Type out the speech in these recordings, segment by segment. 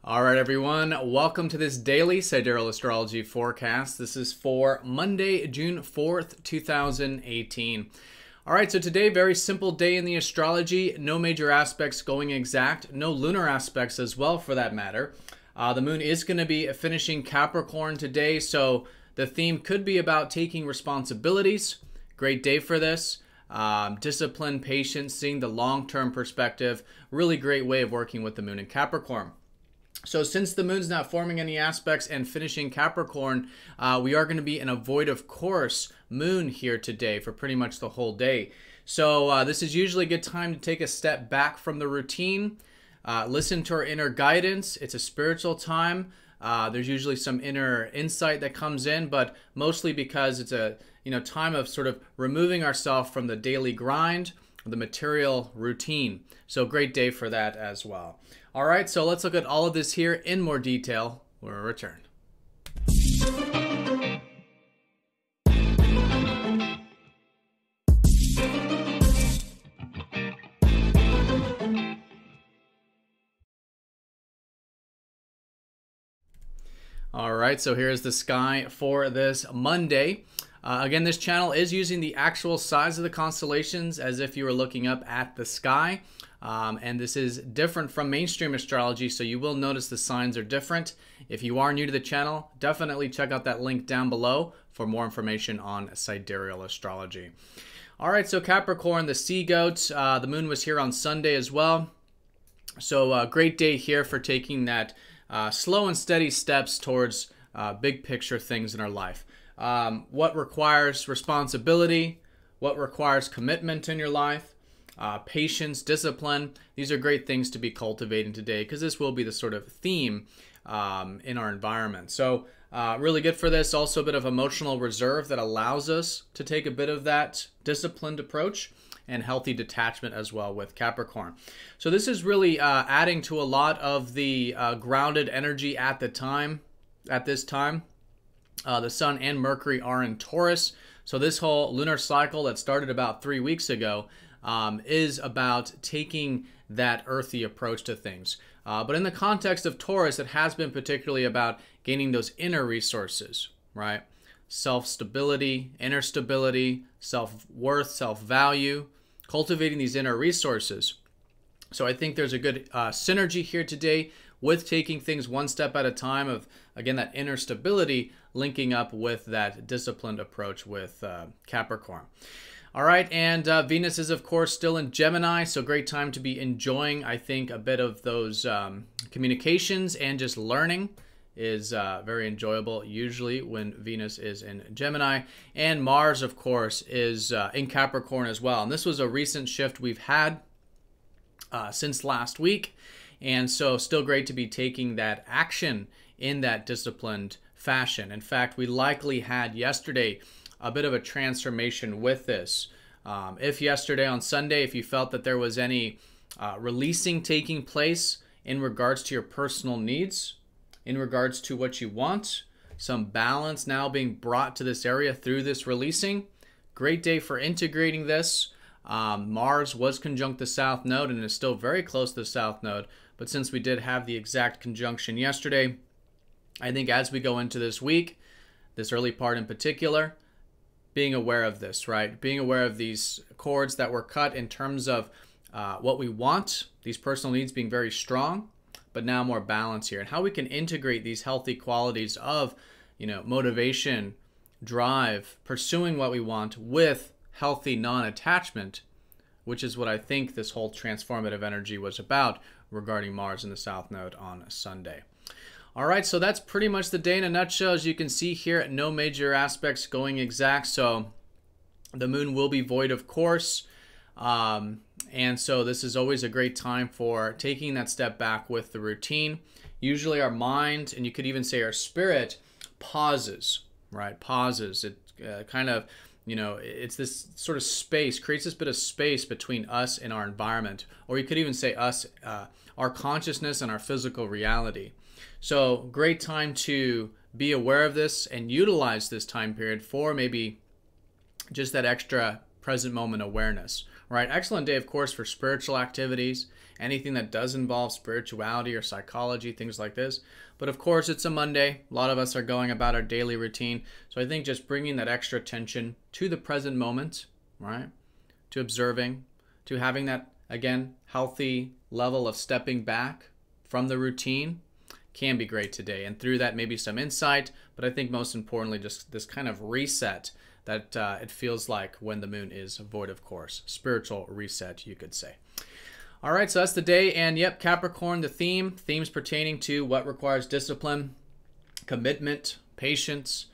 All right, everyone. Welcome to this daily Sidereal Astrology forecast. This is for Monday, June 4th, 2018. All right, so today, very simple day in the astrology. No major aspects going exact. No lunar aspects as well, for that matter. The moon is going to be finishing Capricorn today, so the theme could be about taking responsibilities. Great day for this. Discipline, patience, seeing the long-term perspective. Really great way of working with the moon in Capricorn. So since the moon's not forming any aspects and finishing Capricorn, we are going to be in a void of course moon here today for pretty much the whole day. So this is usually a good time to take a step back from the routine, listen to our inner guidance. It's a spiritual time. There's usually some inner insight that comes in, but mostly because it's a time of sort of removing ourselves from the daily grind, the material routine. So great day for that as well. All right, so let's look at all of this here in more detail when we return. All right, so here's the sky for this Monday. Again, this channel is using the actual size of the constellations as if you were looking up at the sky. And this is different from mainstream astrology, so you will notice the signs are different. If you are new to the channel, definitely check out that link down below for more information on Sidereal Astrology. All right, so Capricorn, the sea goat, the moon was here on Sunday as well. So great day here for taking that slow and steady steps towards big picture things in our life. What requires responsibility, what requires commitment in your life, patience, discipline. These are great things to be cultivating today because this will be the sort of theme in our environment. So really good for this. Also a bit of emotional reserve that allows us to take a bit of that disciplined approach and healthy detachment as well with Capricorn. So this is really adding to a lot of the grounded energy at this time. The Sun and Mercury are in Taurus. So this whole lunar cycle that started about 3 weeks ago is about taking that earthy approach to things. But in the context of Taurus, it has been particularly about gaining those inner resources, right? Self-stability, inner stability, self-worth, self-value, cultivating these inner resources. So I think there's a good synergy here today with taking things one step at a time of, again, that inner stability linking up with that disciplined approach with Capricorn. All right, and Venus is, of course, still in Gemini, so great time to be enjoying, I think, a bit of those communications and just learning is very enjoyable usually when Venus is in Gemini. And Mars, of course, is in Capricorn as well. And this was a recent shift we've had since last week. And so still great to be taking that action in that disciplined fashion. In fact, we likely had yesterday a bit of a transformation with this. If yesterday on Sunday, if you felt that there was any releasing taking place in regards to your personal needs, in regards to what you want, some balance now being brought to this area through this releasing, great day for integrating this. Mars was conjunct the South Node and is still very close to the South Node. But since we did have the exact conjunction yesterday, I think as we go into this week, this early part in particular, being aware of this, right? Being aware of these chords that were cut in terms of what we want, these personal needs being very strong, but now more balance here. And how we can integrate these healthy qualities of, motivation, drive, pursuing what we want with healthy non-attachment, which is what I think this whole transformative energy was about regarding Mars in the South Node on Sunday. All right, so that's pretty much the day in a nutshell. As you can see here, no major aspects going exact. So the moon will be void, of course. And so this is always a great time for taking that step back with the routine. Usually our mind, and you could even say our spirit, pauses, right? Pauses. It kind of, it's this sort of space, creates this bit of space between us and our environment. Or you could even say us, our consciousness and our physical reality. So great time to be aware of this and utilize this time period for maybe just that extra present moment awareness, right? Excellent day, of course, for spiritual activities anything that does involve spirituality or psychology, things like this. But of course, it's a Monday. A lot of us are going about our daily routine. So I think just bringing that extra attention to the present moment, right? To observing, to having that, again, healthy level of stepping back from the routine can be great today. And through that, maybe some insight, but I think most importantly, just this kind of reset that it feels like when the moon is void of course. Spiritual reset, you could say. All right, so that's the day. And yep, Capricorn, the themes pertaining to what requires discipline, commitment, patience,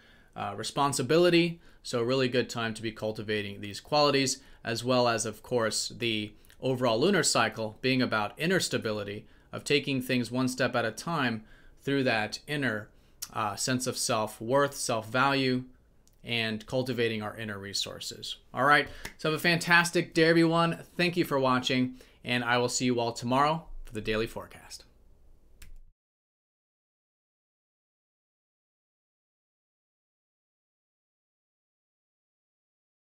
responsibility. So a really good time to be cultivating these qualities, as well as, of course, the overall lunar cycle being about inner stability, of taking things one step at a time through that inner sense of self-worth, self-value, and cultivating our inner resources. All right, so have a fantastic day, everyone. Thank you for watching, and I will see you all tomorrow for the daily forecast.